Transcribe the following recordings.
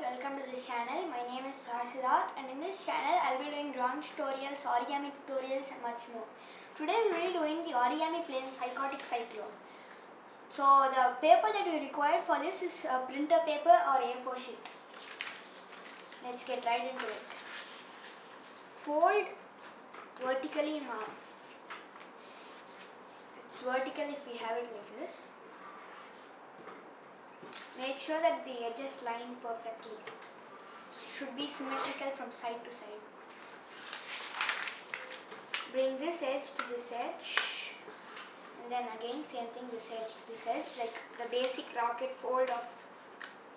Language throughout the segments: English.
welcome to this channel. My name is Sai Siddharth and in this channel I will be doing drawing tutorials, origami tutorials and much more. Today we will be doing the origami plane Cycotic Cyclone. So the paper that we require for this is a printer paper or A4 sheet. Let's get right into it. Fold vertically in half. It's vertical if we have it like this. Make sure that the edges line perfectly. Should be symmetrical from side to side. Bring this edge to this edge. And then again same thing, this edge to this edge. Like the basic rocket fold of,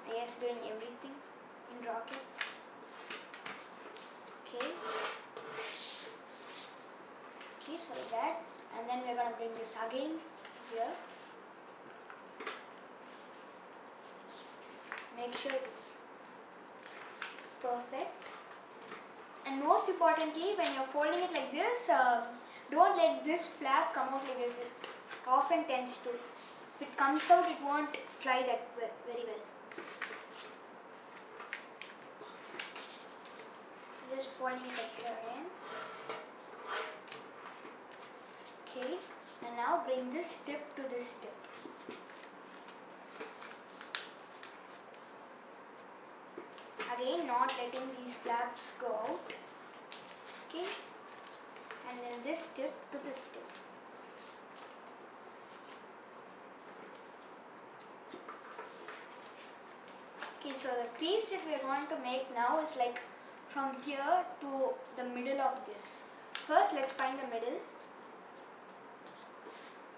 I guess, doing everything in rockets. Okay. Okay, so like that. And then we're going to bring this again here. Make sure it's perfect. And most importantly, when you're folding it like this, don't let this flap come out like this. It often tends to. If it comes out, it won't fly that very well. Just folding it like here again. Okay, and now bring this tip to this tip. Again, not letting these flaps go out. Okay, and then this tip to this tip. Okay, so the crease that we are going to make now is like from here to the middle of this. First, let's find the middle.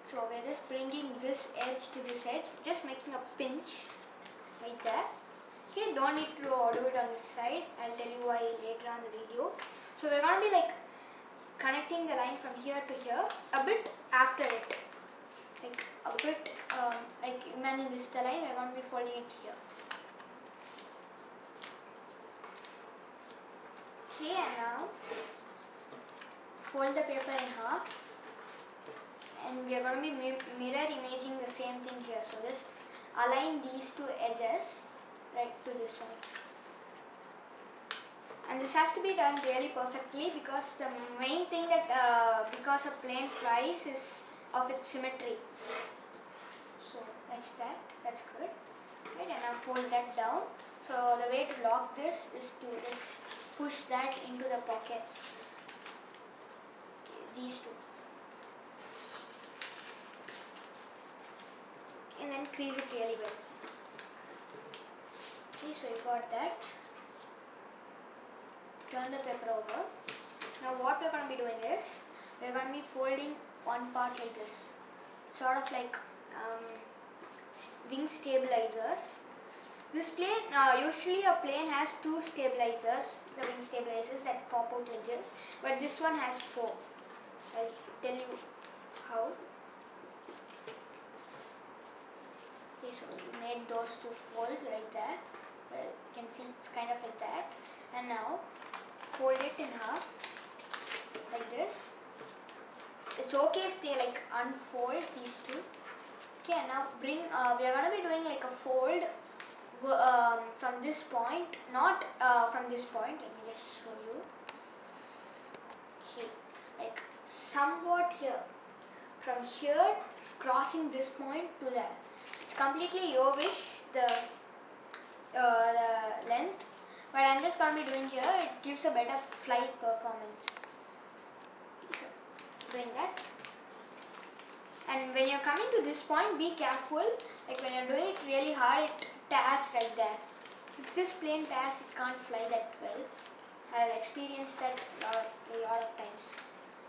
So we're just bringing this edge to this edge, just making a pinch right there. Okay, don't need to do it on this side. I'll tell you why later on the video. So we're going to be like connecting the line from here to here, a bit after it. Like a bit, like imagine this is the line, we're going to be folding it here. Okay, and now fold the paper in half. And we are going to be mirror imaging the same thing here. So just align these two edges right to this one. And this has to be done really perfectly because the main thing that because a plane flies is of its symmetry. So that's that. That's good. Right, and now fold that down. So the way to lock this is to just push that into the pockets. Okay, these two. And then crease it really well. Okay, so you got that. Turn the paper over. Now what we're going to be doing is, we're going to be folding one part like this. Sort of like wing stabilizers. This plane, usually a plane has two stabilizers, the wing stabilizers that pop out like this. But this one has four. I'll tell you how. Okay, so we made those two folds right there. You can see it's kind of like that. And now fold it in half like this. It's okay if they like unfold these two. Okay, and now bring. We are gonna be doing like a fold from this point, not from this point. Let me just show you. Okay, like somewhat here. From here, crossing this point to there. It's completely your wish, the length, but I'm just going to be doing here. It gives a better flight performance. So bring that. And when you're coming to this point, be careful. Like when you're doing it really hard, it tears right there. If this plane tears, it can't fly that well. I've experienced that a lot of times.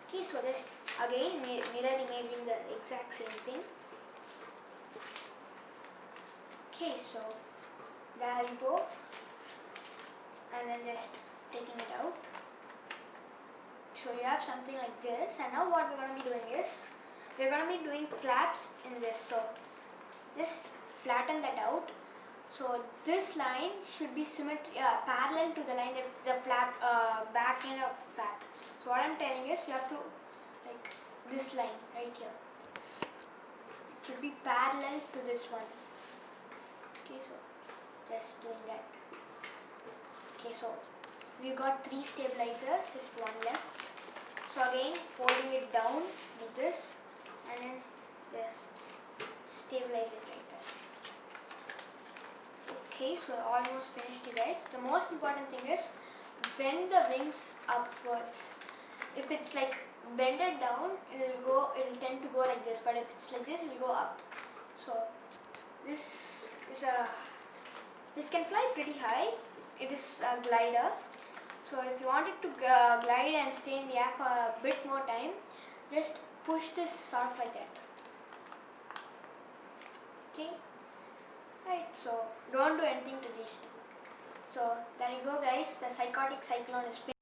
Okay, so just again mirror imaging the exact same thing. Okay, so there you go, and then just taking it out. So you have something like this, and now what we're going to be doing is, we're going to be doing flaps in this. So just flatten that out. So this line should be parallel to the line that the flap, back end of the flap. So what I'm telling is, you have to, like this line right here, it should be parallel to this one. Okay, so just doing that. Okay, so we got 3 stabilizers, just one left. So again, folding it down like this and then just stabilize it like that. Okay, so almost finished, you guys. The most important thing is bend the wings upwards. If it's like bended down, it'll tend to go like this, but if it's like this, it'll go up. So this is this can fly pretty high. It is a glider. So if you want it to glide and stay in the air for a bit more time, just push this sort of like that. Okay. Right. So don't do anything to these two. So there you go, guys. The Cycotic Cyclone is finished.